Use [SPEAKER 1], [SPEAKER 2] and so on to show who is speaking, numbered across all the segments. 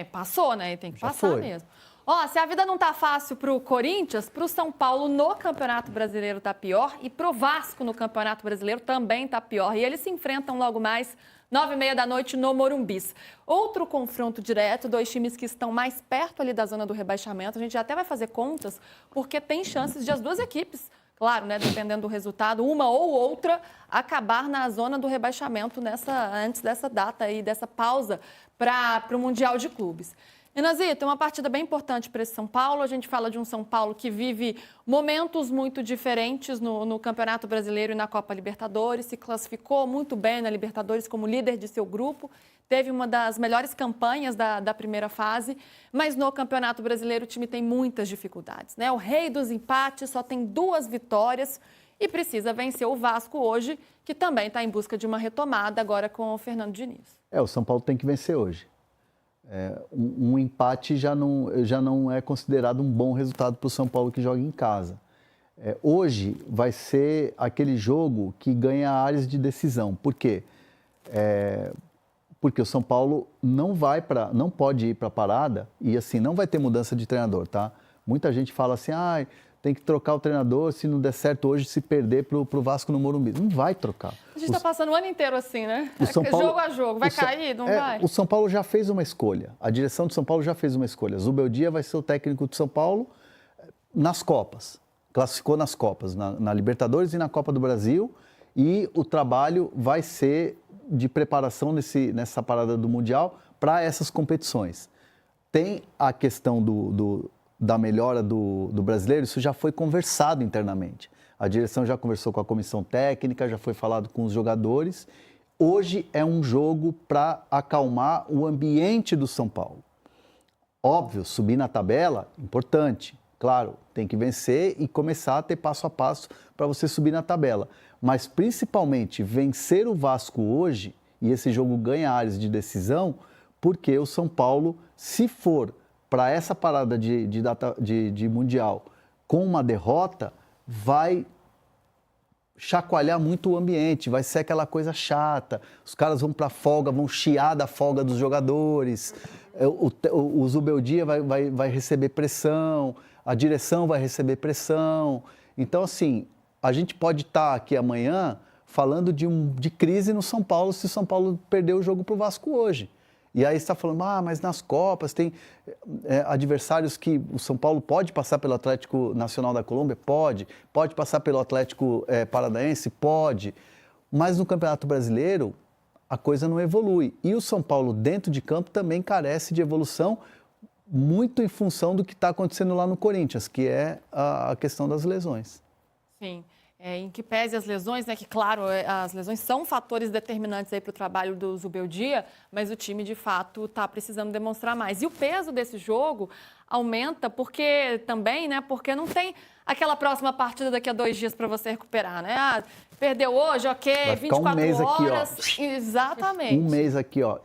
[SPEAKER 1] Passou, né? Tem que
[SPEAKER 2] Já
[SPEAKER 1] passar
[SPEAKER 2] foi.
[SPEAKER 1] mesmo. Ó, se a vida não tá fácil pro Corinthians, pro São Paulo no Campeonato Brasileiro tá pior e pro Vasco no Campeonato Brasileiro também tá pior. E eles se enfrentam logo mais 9h30 da noite no Morumbis. Outro confronto direto, dois times que estão mais perto ali da zona do rebaixamento. A gente até vai fazer contas, porque tem chances de as duas equipes, claro, né, dependendo do resultado, uma ou outra, acabar na zona do rebaixamento antes dessa data aí, dessa pausa para o Mundial de Clubes. E, Nazito, é uma partida bem importante para esse São Paulo. A gente fala de um São Paulo que vive momentos muito diferentes no Campeonato Brasileiro e na Copa Libertadores. Se classificou muito bem na Libertadores como líder de seu grupo. Teve uma das melhores campanhas da primeira fase. Mas no Campeonato Brasileiro o time tem muitas dificuldades, né? O rei dos empates só tem 2 vitórias e precisa vencer o Vasco hoje, que também está em busca de uma retomada agora com o Fernando Diniz.
[SPEAKER 2] O São Paulo tem que vencer hoje. Um empate já não é considerado um bom resultado para o São Paulo que joga em casa. Hoje vai ser aquele jogo que ganha áreas de decisão. Por quê? Porque o São Paulo não pode ir para a parada e assim, não vai ter mudança de treinador, tá? Muita gente fala assim, tem que trocar o treinador, se não der certo hoje, se perder para o Vasco no Morumbi. Não vai trocar.
[SPEAKER 1] A gente está passando o ano inteiro assim, né? Jogo a jogo. Vai cair? Não vai?
[SPEAKER 2] O São Paulo já fez uma escolha. A direção do São Paulo já fez uma escolha. Zubeldia vai ser o técnico do São Paulo nas Copas. Classificou nas Copas, na Libertadores e na Copa do Brasil. E o trabalho vai ser de preparação nessa parada do Mundial para essas competições. Tem a questão da melhora do brasileiro, isso já foi conversado internamente. A direção já conversou com a comissão técnica, já foi falado com os jogadores. Hoje é um jogo para acalmar o ambiente do São Paulo. Óbvio, subir na tabela, importante. Claro, tem que vencer e começar a ter passo a passo para você subir na tabela. Mas principalmente vencer o Vasco hoje, e esse jogo ganha áreas de decisão, porque o São Paulo, se for para essa parada de Mundial com uma derrota, vai chacoalhar muito o ambiente, vai ser aquela coisa chata, os caras vão para a folga, vão chiar da folga dos jogadores, o Zubeldia vai receber pressão, a direção vai receber pressão. Então, assim, a gente pode estar aqui amanhã falando de crise no São Paulo se o São Paulo perder o jogo para o Vasco hoje. E aí você está falando, mas nas Copas tem adversários que o São Paulo pode passar pelo Atlético Nacional da Colômbia? Pode passar pelo Atlético Paranaense? Pode. Mas no Campeonato Brasileiro a coisa não evolui. E o São Paulo dentro de campo também carece de evolução, muito em função do que está acontecendo lá no Corinthians, que é a questão das lesões.
[SPEAKER 1] Sim. Em que pese as lesões, né? Que, claro, as lesões são fatores determinantes aí para o trabalho do Zubeldia, mas o time, de fato, está precisando demonstrar mais. E o peso desse jogo aumenta porque também, né? Porque não tem aquela próxima partida daqui a 2 dias para você recuperar, né? Perdeu hoje, ok,
[SPEAKER 2] vai
[SPEAKER 1] 24
[SPEAKER 2] um mês
[SPEAKER 1] horas.
[SPEAKER 2] Aqui, ó.
[SPEAKER 1] Exatamente.
[SPEAKER 2] Um mês aqui, ó.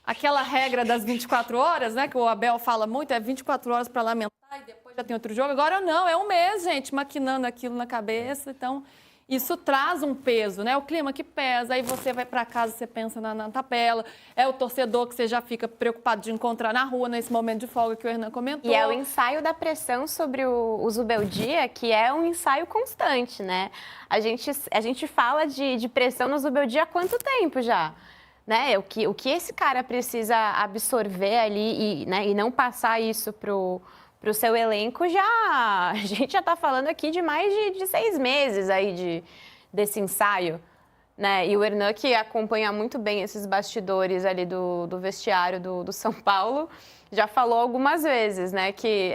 [SPEAKER 1] Aquela regra das 24 horas, né? Que o Abel fala muito, é 24 horas para lamentar e depois já tem outro jogo. Agora não, é um mês, gente, maquinando aquilo na cabeça. Então, isso traz um peso, né? O clima que pesa, aí você vai para casa, você pensa na tabela, é o torcedor que você já fica preocupado de encontrar na rua nesse momento de folga que o Hernan comentou.
[SPEAKER 3] E é o ensaio da pressão sobre o Zubeldia, que é um ensaio constante, né? A gente fala de pressão no Zubeldia há quanto tempo já? Né? O que esse cara precisa absorver ali e não passar isso pro seu elenco, a gente já está falando aqui de mais de 6 meses aí desse ensaio, né? E o Hernan, que acompanha muito bem esses bastidores ali do vestiário do São Paulo, já falou algumas vezes, né? Que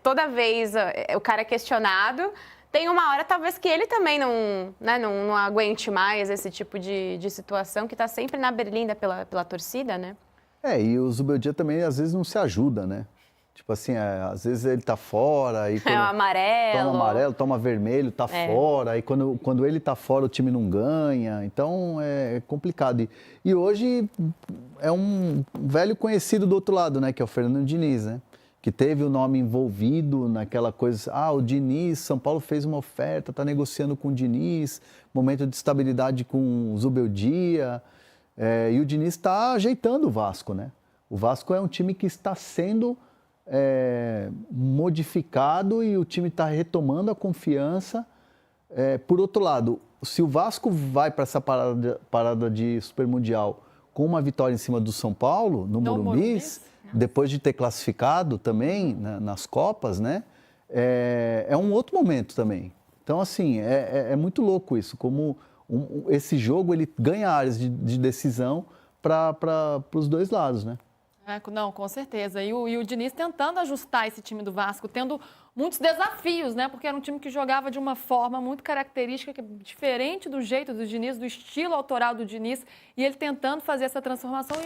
[SPEAKER 3] toda vez o cara é questionado, tem uma hora talvez que ele também não aguente mais esse tipo de situação, que está sempre na berlinda pela torcida, né?
[SPEAKER 2] E o Zubeldia também às vezes não se ajuda, né? Tipo assim, às vezes ele tá fora e
[SPEAKER 3] o amarelo.
[SPEAKER 2] Toma amarelo, toma vermelho, tá fora. E quando ele tá fora, o time não ganha. Então é complicado. E hoje é um velho conhecido do outro lado, né? Que é o Fernando Diniz, né? Que teve o nome envolvido naquela coisa. O Diniz, São Paulo fez uma oferta, tá negociando com o Diniz, momento de estabilidade com o Zubeldia. E o Diniz está ajeitando o Vasco, né? O Vasco é um time que está sendo modificado e o time está retomando a confiança. Por outro lado, se o Vasco vai para essa parada de Super Mundial com uma vitória em cima do São Paulo, no Morumbis, depois de ter classificado também nas Copas, né? É um outro momento também. Então, assim, é muito louco isso, como esse jogo ele ganha áreas de decisão para os dois lados, né?
[SPEAKER 1] Não, com certeza. E o Diniz tentando ajustar esse time do Vasco, tendo muitos desafios, né? Porque era um time que jogava de uma forma muito característica, diferente do jeito do Diniz, do estilo autoral do Diniz, e ele tentando fazer essa transformação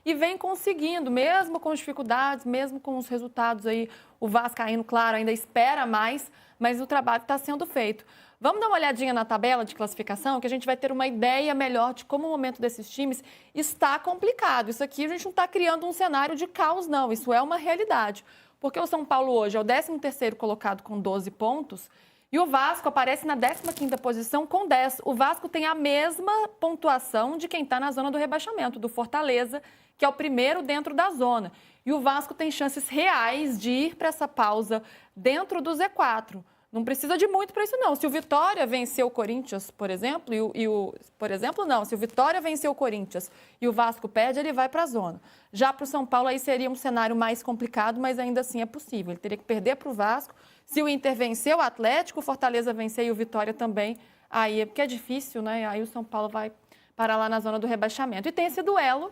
[SPEAKER 1] e vem conseguindo, mesmo com as dificuldades, mesmo com os resultados aí, o Vasco caindo, claro, ainda espera mais, mas o trabalho está sendo feito. Vamos dar uma olhadinha na tabela de classificação, que a gente vai ter uma ideia melhor de como o momento desses times está complicado. Isso aqui a gente não está criando um cenário de caos, não. Isso é uma realidade. Porque o São Paulo hoje é o 13º colocado com 12 pontos e o Vasco aparece na 15ª posição com 10. O Vasco tem a mesma pontuação de quem está na zona do rebaixamento, do Fortaleza, que é o primeiro dentro da zona. E o Vasco tem chances reais de ir para essa pausa dentro do Z4. Não precisa de muito para isso, não. Se o Vitória vencer o Corinthians, por exemplo, se o Vitória vencer o Corinthians e o Vasco perde, ele vai para a zona. Já para o São Paulo, aí seria um cenário mais complicado, mas ainda assim é possível. Ele teria que perder para o Vasco. Se o Inter vencer o Atlético, o Fortaleza vencer e o Vitória também, aí é porque é difícil, né? Aí o São Paulo vai parar lá na zona do rebaixamento. E tem esse duelo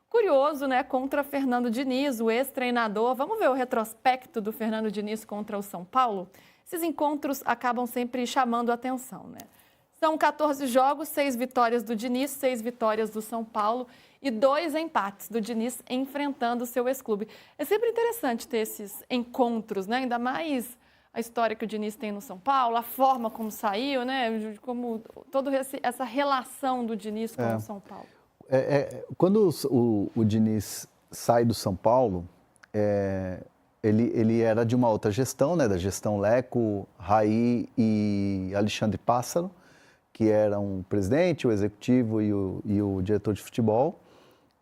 [SPEAKER 1] curioso, né? Contra Fernando Diniz, o ex-treinador. Vamos ver o retrospecto do Fernando Diniz contra o São Paulo? Esses encontros acabam sempre chamando a atenção, né? São 14 jogos, 6 vitórias do Diniz, 6 vitórias do São Paulo e 2 empates do Diniz enfrentando o seu ex-clube. É sempre interessante ter esses encontros, né? Ainda mais a história que o Diniz tem no São Paulo, a forma como saiu, né? Como toda essa relação do Diniz com o São Paulo.
[SPEAKER 2] Quando o Diniz sai do São Paulo, ele era de uma outra gestão, né, da gestão Leco, Raí e Alexandre Pássaro, que eram o presidente, o executivo e o diretor de futebol.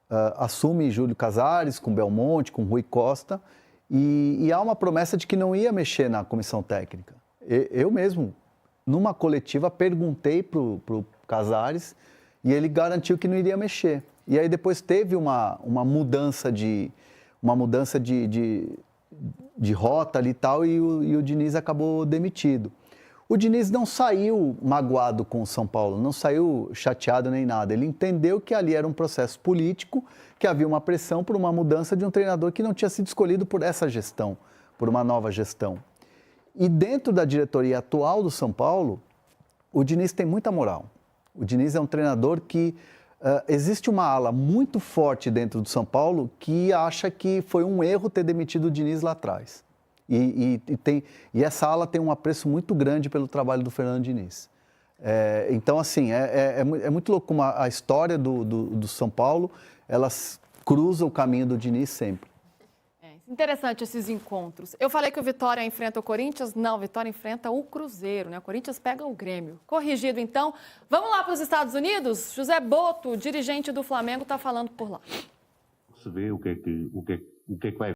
[SPEAKER 2] Assume Júlio Casares com Belmonte, com Rui Costa, e há uma promessa de que não ia mexer na comissão técnica. Eu mesmo, numa coletiva, perguntei para o Casares e ele garantiu que não iria mexer. E aí depois teve uma mudança de rota ali e tal, e o Diniz acabou demitido. O Diniz não saiu magoado com o São Paulo, não saiu chateado nem nada. Ele entendeu que ali era um processo político, que havia uma pressão por uma mudança de um treinador que não tinha sido escolhido por essa gestão, por uma nova gestão. E dentro da diretoria atual do São Paulo, o Diniz tem muita moral. O Diniz é um treinador que... existe uma ala muito forte dentro do São Paulo que acha que foi um erro ter demitido o Diniz lá atrás. E essa ala tem um apreço muito grande pelo trabalho do Fernando Diniz. Então, assim, é muito louco como a história do São Paulo, elas cruzam o caminho do Diniz sempre.
[SPEAKER 1] Interessante esses encontros. Eu falei que o Vitória enfrenta o Corinthians. Não, o Vitória enfrenta o Cruzeiro, né? O Corinthians pega o Grêmio. Corrigido, então. Vamos lá para os Estados Unidos? José Boto, dirigente do Flamengo, está falando por lá.
[SPEAKER 4] Você vê o que vai